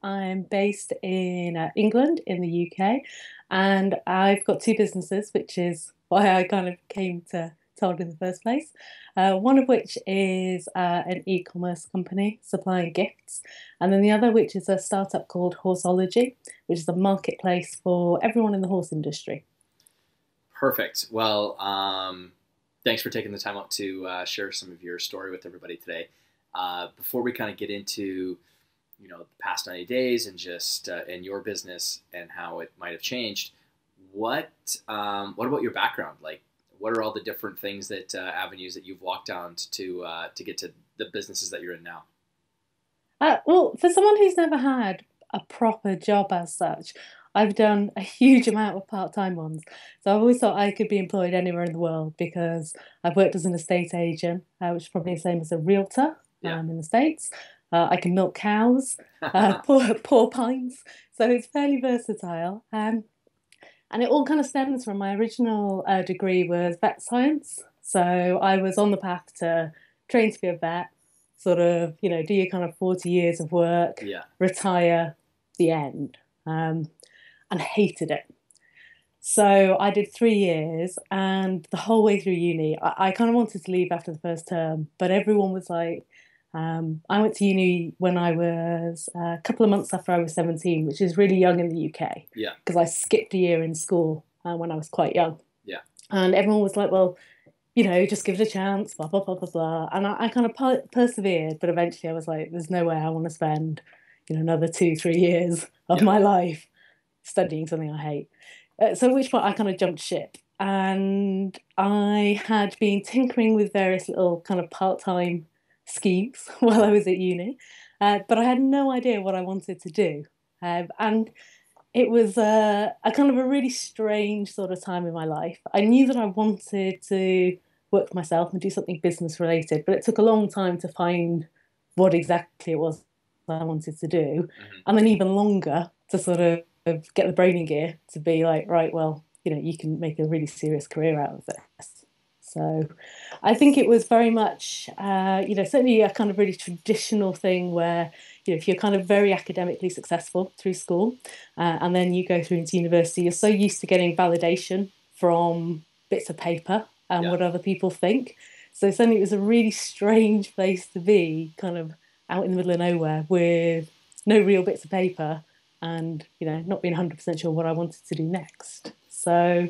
I'm based in England in the UK, and I've got two businesses, which is why I kind of came to Todd in the first place. One of which is an e-commerce company supplying gifts, and then the other, which is a startup called Horseology, which is a marketplace for everyone in the horse industry. Perfect. Well, thanks for taking the time out to share some of your story with everybody today. Before we kind of get into, the past 90 days and just in your business and how it might have changed, what what about your background? Like, what are all the different things that avenues that you've walked down to get to the businesses that you're in now? Well, for someone who's never had a proper job as such, I've done a huge amount of part-time ones. So I've always thought I could be employed anywhere in the world because I've worked as an estate agent, which is probably the same as a realtor Yeah. in the States. I can milk cows, pour pints. So it's fairly versatile. And it all kind of stems from my original degree was vet science. So I was on the path to train to be a vet, sort of, do your kind of 40 years of work, Yeah. retire, the end, um, and hated it. So I did 3 years, and the whole way through uni, I kind of wanted to leave after the first term, but everyone was like, I went to uni when I was a couple of months after I was 17, which is really young in the UK, Yeah. because I skipped a year in school when I was quite young. Yeah. And everyone was like, well, just give it a chance, blah, blah, blah, blah, blah. And I kind of persevered, but eventually I was like, there's no way I want to spend, another 2, 3 years of Yeah. my life studying something I hate. So at which point I kind of jumped ship. And I had been tinkering with various little kind of part-time schemes while I Mhm. was at uni, but I had no idea what I wanted to do. And it was a kind of a really strange sort of time in my life. I knew that I wanted to work for myself and do something business related, but it took a long time to find what exactly it was I wanted to do, Mhm. and then even longer to sort of get the brain in gear to be like, right, well, you can make a really serious career out of this. So I think it was very much, certainly a kind of really traditional thing where, if you're kind of very academically successful through school, and then you go through into university, you're so used to getting validation from bits of paper and Yeah. what other people think. So suddenly it was a really strange place to be, kind of out in the middle of nowhere with no real bits of paper and, not being 100% sure what I wanted to do next. So,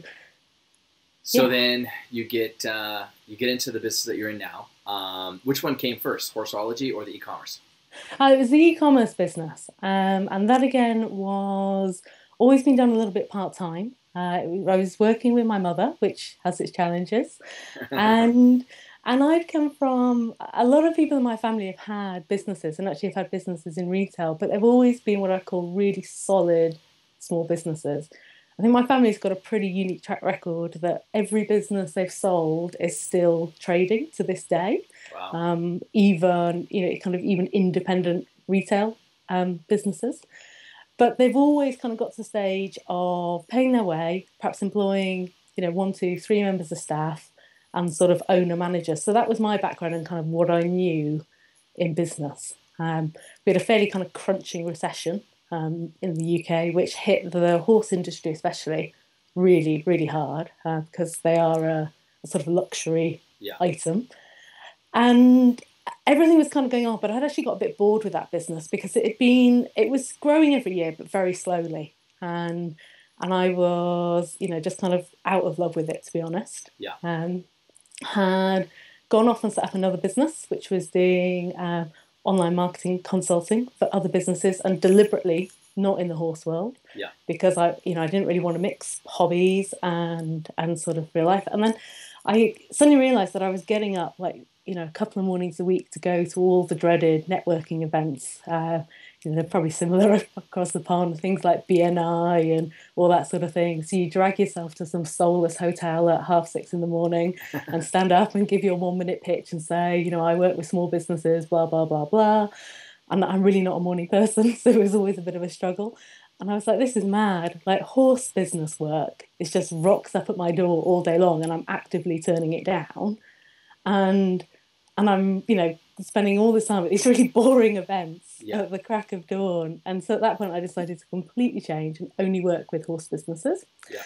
So yeah. then you get into the business that you're in now. Which one came first, Horseology or the e-commerce? It was the e-commerce business, and that again was always been done a little bit part-time. I was working with my mother, which has its challenges, and and I've come from a lot of people in my family have had businesses and actually have had businesses in retail, but they've always been what I call really solid small businesses. I think my family's got a pretty unique track record that every business they've sold is still trading to this day. Wow. Even kind of even independent retail businesses, but they've always kind of got to the stage of paying their way, perhaps employing, one, two, three members of staff, and sort of owner manager. So that was my background and kind of what I knew in business. We had a fairly kind of crunching recession in the UK, which hit the horse industry especially really, really hard because they are a sort of luxury Yeah. item. And everything was kind of going on, but I'd actually got a bit bored with that business because it was growing every year, but very slowly. And I was, just kind of out of love with it, to be honest. Yeah. Had gone off and set up another business, which was doing online marketing consulting for other businesses and deliberately not in the horse world Yeah. because I didn't really want to mix hobbies and sort of real life. And then I suddenly realized that I was getting up like, a couple of mornings a week to go to all the dreaded networking events. They're probably similar across the pond, things like BNI and all that sort of thing. So you drag yourself to some soulless hotel at 6:30 in the morning and stand up and give your 1 minute pitch and say, I work with small businesses, blah, blah, blah, blah. And I'm really not a morning person, so it was always a bit of a struggle. And I was like, this is mad. Like horse business work, it just rocks up at my door all day long and I'm actively turning it down. And and I'm, spending all this time at these really boring events Yeah. at the crack of dawn. And so at that point, I decided to completely change and only work with horse businesses. Yeah.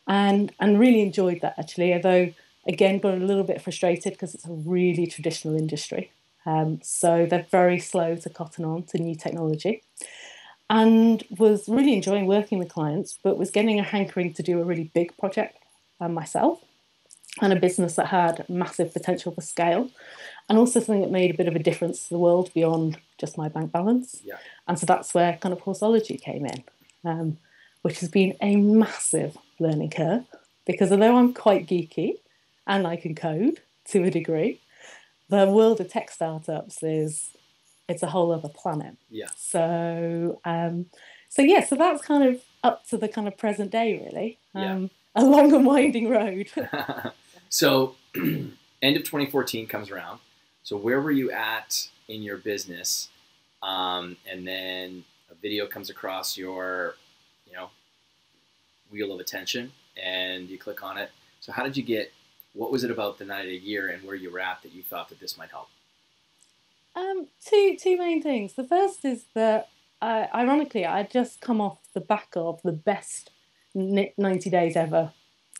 And really enjoyed that, actually, although, again, got a little bit frustrated because it's a really traditional industry. So they're very slow to cotton on to new technology, and was really enjoying working with clients, but was getting a hankering to do a really big project myself, and a business that had massive potential for scale, and also something that made a bit of a difference to the world beyond just my bank balance. Yeah. And so that's where kind of Horseology came in, which has been a massive learning curve, because although I'm quite geeky and I can code to a degree, the world of tech startups it's a whole other planet. Yeah. So that's kind of up to the kind of present day, really. Yeah. A long and winding road. So end of 2014 comes around. So where were you at in your business? And then a video comes across your, wheel of attention, and you click on it. So how did you get, what was it about the 90-day year and where you were at that you thought that this might help? Two main things. The first is that, ironically, I'd just come off the back of the best 90 days ever,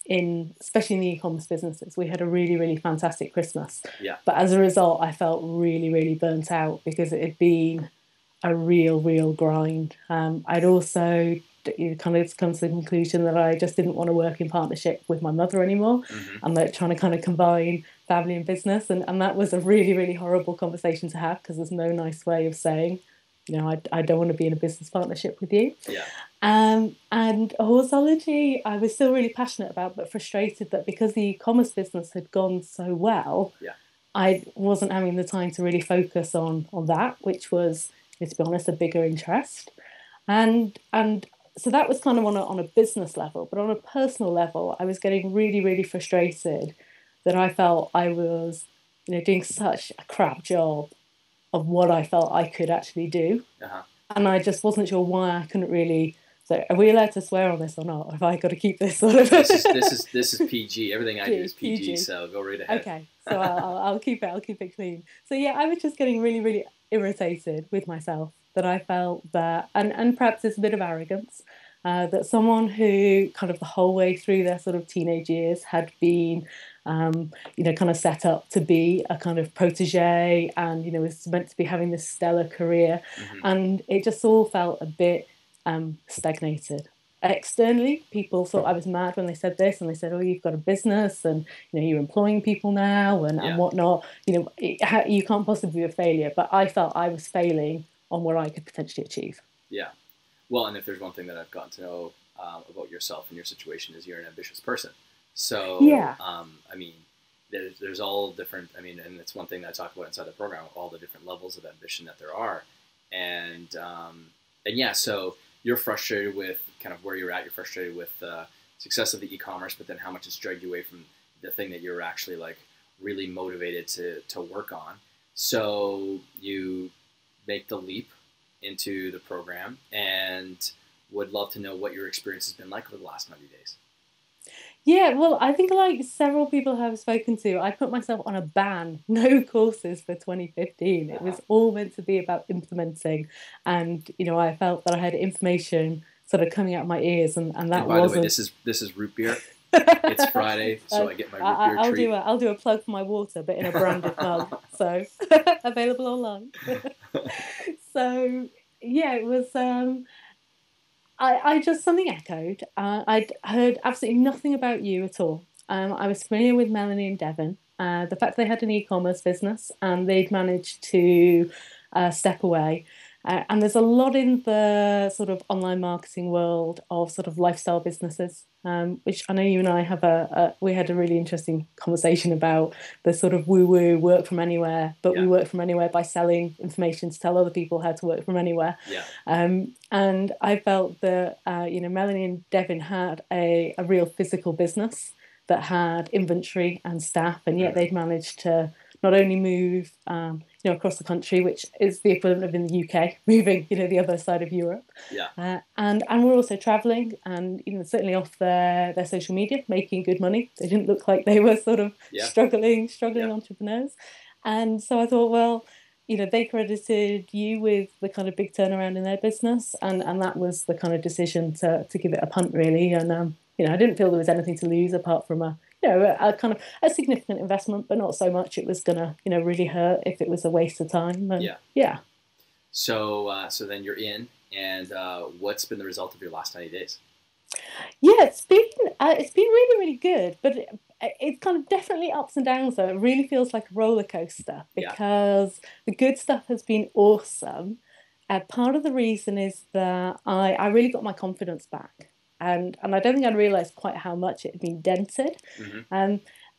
especially in the e-commerce businesses. We had a really, really fantastic Christmas. Yeah. But as a result, I felt really, really burnt out because it had been a real, real grind. I'd also kind of come to the conclusion that I just didn't want to work in partnership with my mother anymore. Mm-hmm. I'm like trying to kind of combine family and business, and that was a really, really horrible conversation to have, because there's no nice way of saying, I don't want to be in a business partnership with you. Yeah. And Horseology, I was still really passionate about, but frustrated that because the e-commerce business had gone so well, Yeah. I wasn't having the time to really focus on that, which was, to be honest, a bigger interest. And so that was kind of on a business level, but on a personal level, I was getting really, really frustrated that I felt I was, doing such a crap job of what I felt I could actually do. Uh-huh. And I just wasn't sure why I couldn't really. So, are we allowed to swear on this or not? Or have I got to keep this sort of? This is PG. Everything I do is PG. So go right ahead. Okay, so I'll keep it. I'll keep it clean. So yeah, I was just getting really, really irritated with myself, that I felt that, and perhaps it's a bit of arrogance, that someone who kind of the whole way through their sort of teenage years had been, kind of set up to be a kind of protege, and was meant to be having this stellar career, Mm-hmm. and it just all felt a bit stagnated. Externally, people thought I was mad when they said this, and they said, "Oh, you've got a business, and you're employing people now, and whatnot. You can't possibly be a failure." But I felt I was failing on what I could potentially achieve. Yeah. Well, and if there's one thing that I've gotten to know about yourself and your situation, is you're an ambitious person. So, yeah. I mean, there's all different, and it's one thing that I talk about inside the program, all the different levels of ambition that there are. And yeah, so you're frustrated with kind of where you're at. You're frustrated with the success of the e-commerce, but then how much it's dragged you away from the thing that you're actually like really motivated to work on. So you make the leap into the program, and would love to know what your experience has been like over the last 90 days. Yeah, well, I think like several people have spoken to, I put myself on a ban, no courses for 2015. It was all meant to be about implementing, and I felt that I had information sort of coming out my ears, and that and by wasn't. the way, this is root beer. It's Friday, so I get my root beer treat. I'll do a plug for my water, but in a branded mug, so available online. So yeah, it was. I just, something echoed. I'd heard absolutely nothing about you at all. I was familiar with Melanie and Devon. The fact they had an e-commerce business and they'd managed to step away. And there's a lot in the sort of online marketing world of sort of lifestyle businesses, which I know you and I have we had a really interesting conversation about the sort of woo-woo work from anywhere, but we work from anywhere by selling information to tell other people how to work from anywhere. Yeah. And I felt that, Melanie and Devin had a real physical business that had inventory and staff, and yet they'd managed to not only move, across the country, which is the equivalent of in the UK, moving, the other side of Europe. Yeah. And we're also traveling, and certainly off their social media, making good money. They didn't look like they were sort of struggling entrepreneurs. And so I thought, well, they credited you with the kind of big turnaround in their business, and that was the kind of decision to give it a punt, really. And I didn't feel there was anything to lose apart from a kind of a significant investment, but not so much it was gonna really hurt if it was a waste of time. And yeah. So then you're in, and what's been the result of your last 90 days? Yeah, it's been really, really good, but it's kind of definitely ups and downs. Though it really feels like a roller coaster Yeah. because the good stuff has been awesome. Part of the reason is that I really got my confidence back, and I don't think I'd realised quite how much it had been dented. Mm-hmm.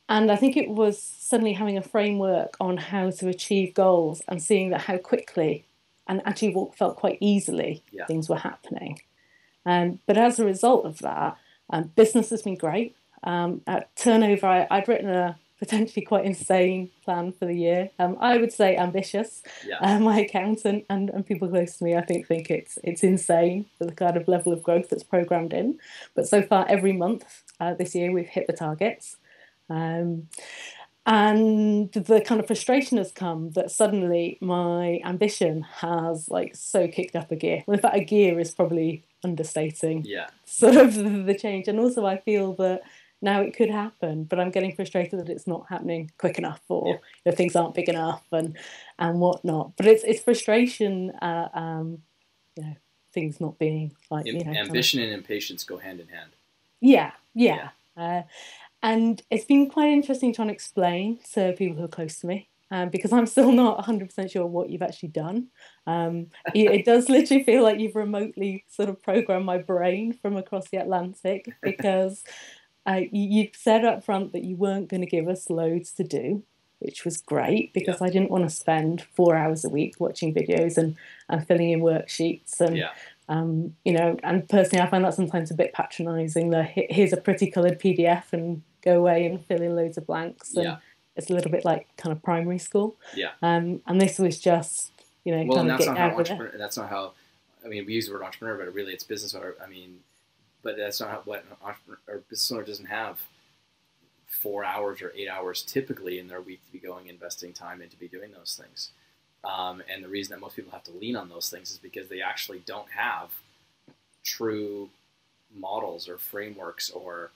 And I think it was suddenly having a framework on how to achieve goals and seeing that how quickly and actually what felt quite easily things were happening. But as a result of that, business has been great. At turnover, I'd written a potentially quite insane plan for the year. I would say ambitious. Yeah. My accountant and people close to me, I think it's insane for the kind of level of growth that's programmed in. But so far, every month this year, we've hit the targets. And the kind of frustration has come that suddenly my ambition has like so kicked up a gear. Well, in fact, a gear is probably understating sort of the change. And also I feel that now it could happen, but I'm getting frustrated that it's not happening quick enough, or things aren't big enough and whatnot. But it's frustration, things not being like ambition and impatience go hand in hand. Yeah. And it's been quite interesting trying to explain to people who are close to me, because I'm still not 100% sure what you've actually done. It does literally feel like you've remotely sort of programmed my brain from across the Atlantic, because you said up front that you weren't going to give us loads to do, which was great because I didn't want to spend 4 hours a week watching videos and filling in worksheets and and personally, I find that sometimes a bit patronising. Here's a pretty coloured PDF and go away and fill in loads of blanks. And it's a little bit like kind of primary school. Yeah. And this was just, well, kind of that's not how that's not how. I mean, we use the word entrepreneur, but really it's business owner. I mean, but that's not what an entrepreneur or business owner doesn't have 4 hours or 8 hours typically in their week to be going investing time into be doing those things. And the reason that most people have to lean on those things is because they actually don't have true models or frameworks or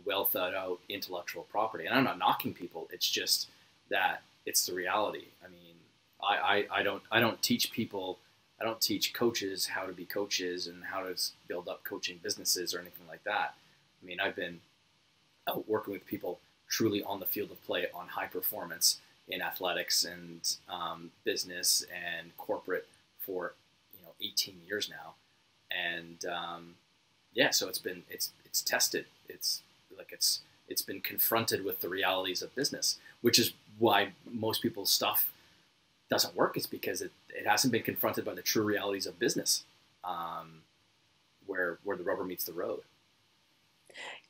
well thought out intellectual property. And I'm not knocking people. It's just that it's the reality. I mean, I don't teach people. I don't teach coaches how to be coaches and how to build up coaching businesses or anything like that. I mean, I've been out working with people truly on the field of play on high performance in athletics and business and corporate for 18 years now, and so it's tested. It's been confronted with the realities of business, which is why most people's stuff doesn't work. It's because it hasn't been confronted by the true realities of business, where the rubber meets the road.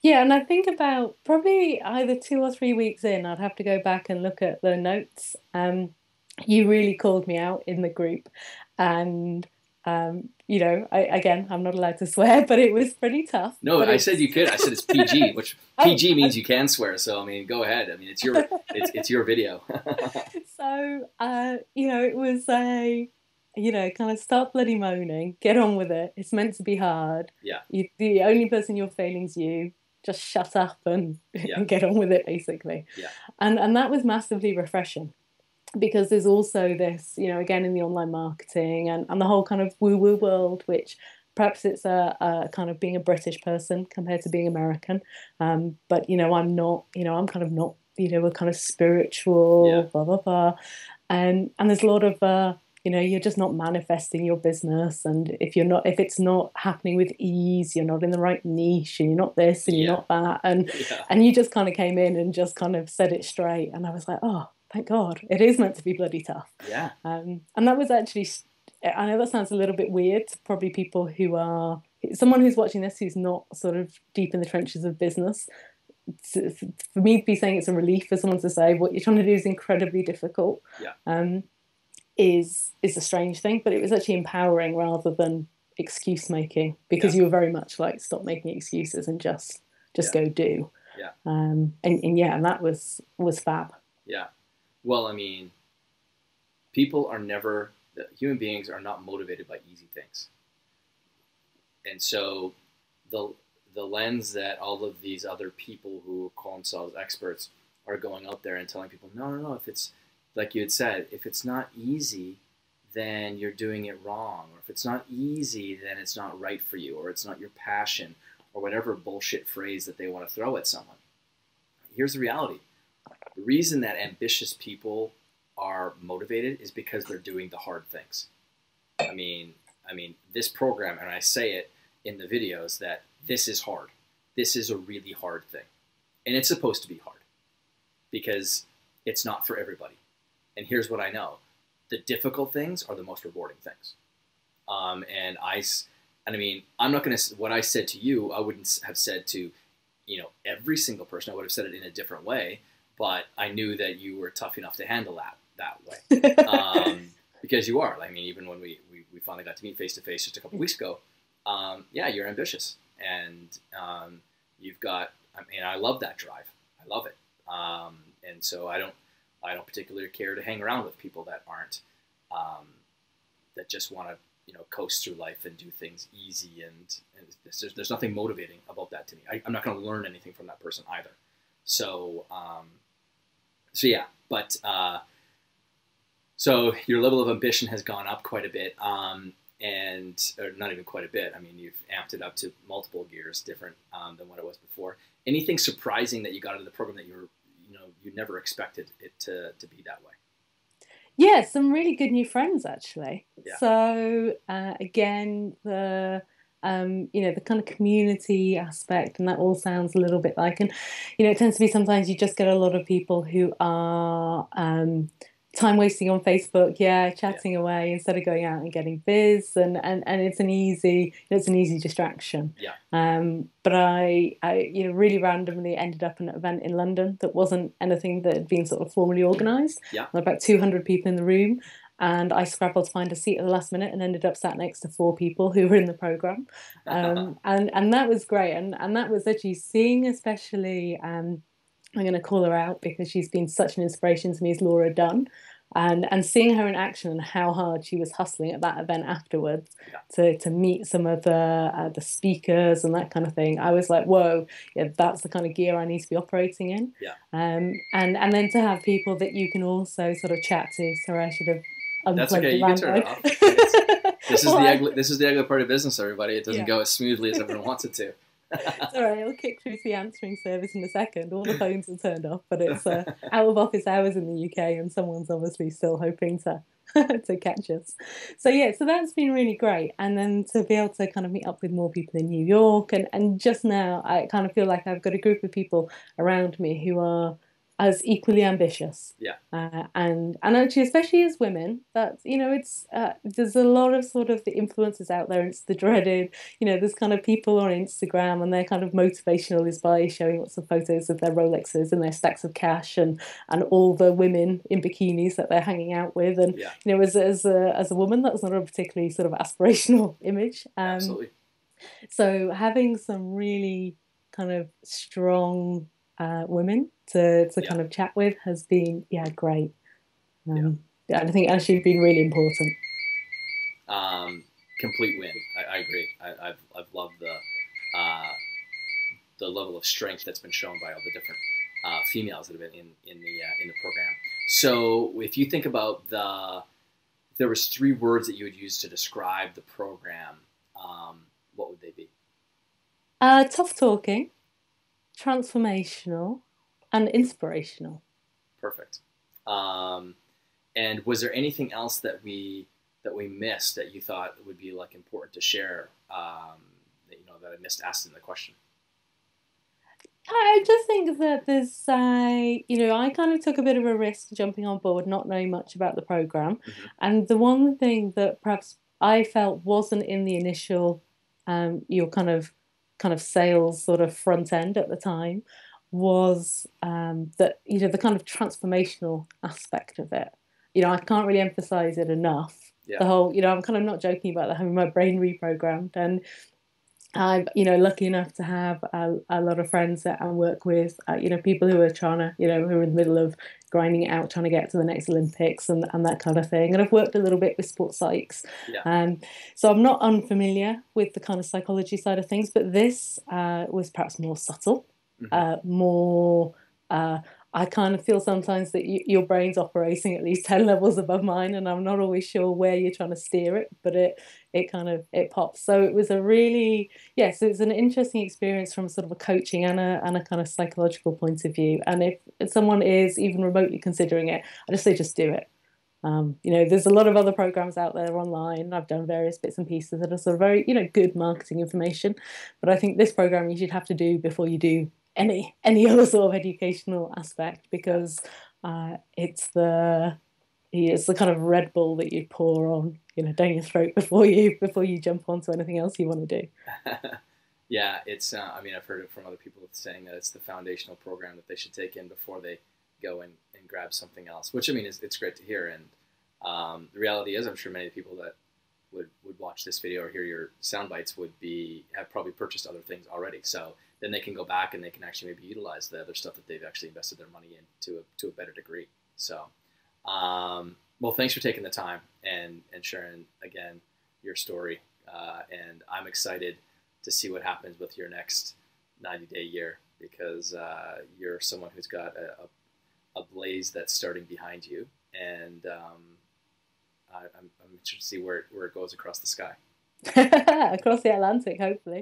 Yeah, and I think about probably either 2 or 3 weeks in, I'd have to go back and look at the notes. You really called me out in the group, and again, I'm not allowed to swear, but it was pretty tough. No, I said you could. I said it's PG, which PG means you can swear. So I mean, go ahead. I mean, it's your video. So it was a. Kind of stop bloody moaning, get on with it. It's meant to be hard. Yeah. The only person you're failing is you. Just shut up and get on with it, basically. Yeah. And that was massively refreshing, because there's also this, again, in the online marketing and the whole kind of woo-woo world, which perhaps it's a kind of being a British person compared to being American. But, I'm not, I'm kind of not, a kind of spiritual, blah, blah, blah. And there's a lot of... you're just not manifesting your business, and if it's not happening with ease, you're not in the right niche, and you're not this, and you're not that, and you just kind of came in and just kind of said it straight, and I was like, oh, thank God, it is meant to be bloody tough. Yeah. And that was actually, I know that sounds a little bit weird to probably people who are someone who's watching this who's not sort of deep in the trenches of business. For me to be saying it's a relief for someone to say what you're trying to do is incredibly difficult. Yeah. Is a strange thing, but it was actually empowering rather than excuse making, because you were very much like, stop making excuses and just go do. Yeah. And that was fab. Yeah. Well, I mean, people are never, human beings are not motivated by easy things. And so the lens that all of these other people who call themselves experts are going out there and telling people, no, no, no, if it's, like you had said, if it's not easy, then you're doing it wrong. Or if it's not easy, then it's not right for you, or it's not your passion, or whatever bullshit phrase that they want to throw at someone. Here's the reality. The reason that ambitious people are motivated is because they're doing the hard things. I mean, this program, and I say it in the videos, that this is hard. This is a really hard thing. And it's supposed to be hard because it's not for everybody. And here's what I know. The difficult things are the most rewarding things. And I mean, I'm not going to, what I said to you, I wouldn't have said to, you know, every single person. I would have said it in a different way, but I knew that you were tough enough to handle that way. Because you are. I mean, even when we finally got to meet face to face just a couple weeks ago, yeah, you're ambitious, and you've got. I mean, I love that drive. I love it, and so I don't particularly care to hang around with people that aren't that just want to, you know, coast through life and do things easy, and there's nothing motivating about that to me. I'm not going to learn anything from that person either. So so yeah, but. So your level of ambition has gone up quite a bit, or not even quite a bit. I mean, you've amped it up to multiple gears different than what it was before. Anything surprising that you got into the program that you never expected it to be that way? Yeah, some really good new friends actually. Yeah. So again, the the kind of community aspect, and that all sounds a little bit like, and it tends to be sometimes you just get a lot of people who are time wasting on Facebook, chatting away instead of going out and getting biz, and it's an easy distraction. But I really randomly ended up in an event in London that wasn't anything that had been sort of formally organised. There were about 200 people in the room, and I scrabbled to find a seat at the last minute and ended up sat next to 4 people who were in the program, and that was great, and that was actually seeing, especially. I'm going to call her out because she's been such an inspiration to me, is Laura Dunn. And seeing her in action and how hard she was hustling at that event afterwards to meet some of the speakers and that kind of thing, I was like, whoa, yeah, that's the kind of gear I need to be operating in. And then to have people that you can also sort of chat to. Sorry, I should have unplugged. That's okay, you can turn it off. This is the ugly part of business, everybody. It doesn't go as smoothly as everyone wants it to. It's all right, it'll kick through to the answering service in a second. All the phones are turned off, but it's out of office hours in the UK, and someone's obviously still hoping to to catch us. So yeah, so that's been really great. And then to be able to kind of meet up with more people in New York, and just now I kind of feel like I've got a group of people around me who are as equally ambitious. And actually, especially as women, that it's there's a lot of sort of the influences out there, and it's the dreaded, there's kind of people on Instagram, and their kind of motivational is by showing lots of photos of their Rolexes and their stacks of cash, and all the women in bikinis that they're hanging out with, and as a woman, that's not a particularly sort of aspirational image. Absolutely. So having some really kind of strong women to kind of chat with has been great. I think actually been really important. Complete win. I agree. I've loved the level of strength that's been shown by all the different females that have been in the program. So if you think about if there was 3 words that you would use to describe the program, what would they be? Tough talking, transformational, and inspirational. Perfect. And was there anything else that we missed that you thought would be like important to share? That I missed asking the question. I just think that there's I kind of took a bit of a risk jumping on board, not knowing much about the program, and the one thing that perhaps I felt wasn't in the initial your kind of sales sort of front end at the time was that the kind of transformational aspect of it. I can't really emphasize it enough. The whole, I'm kind of not joking about that, having my brain reprogrammed, and I'm, lucky enough to have a lot of friends that I work with, people who are trying to, who are in the middle of grinding it out, trying to get to the next Olympics and that kind of thing. And I've worked a little bit with sports psychs. Yeah. Um, so I'm not unfamiliar with the kind of psychology side of things, but this was perhaps more subtle, Hmm. more. I kind of feel sometimes that your brain's operating at least 10 levels above mine, and I'm not always sure where you're trying to steer it, but it kind of it pops. So it was a really so it's an interesting experience from sort of a coaching and a kind of psychological point of view. And if someone is even remotely considering it, I just say just do it. There's a lot of other programs out there online. I've done various bits and pieces that are sort of very, good marketing information. But I think this program you should have to do before you do any other sort of educational aspect, Yeah. because it's the kind of Red Bull that you pour on, down your throat before you jump onto anything else you want to do. Yeah, it's. I mean, I've heard it from other people saying that it's the foundational program that they should take in before they go and grab something else. Which I mean, it's great to hear. And the reality is, I'm sure many people that would watch this video or hear your sound bites have probably purchased other things already. So then they can go back and they can actually maybe utilize the other stuff that they've actually invested their money in to a better degree. So, well, thanks for taking the time and sharing again your story. And I'm excited to see what happens with your next 90-day year, because you're someone who's got a blaze that's starting behind you, and I'm interested to see where it goes across the sky. Across the Atlantic, hopefully.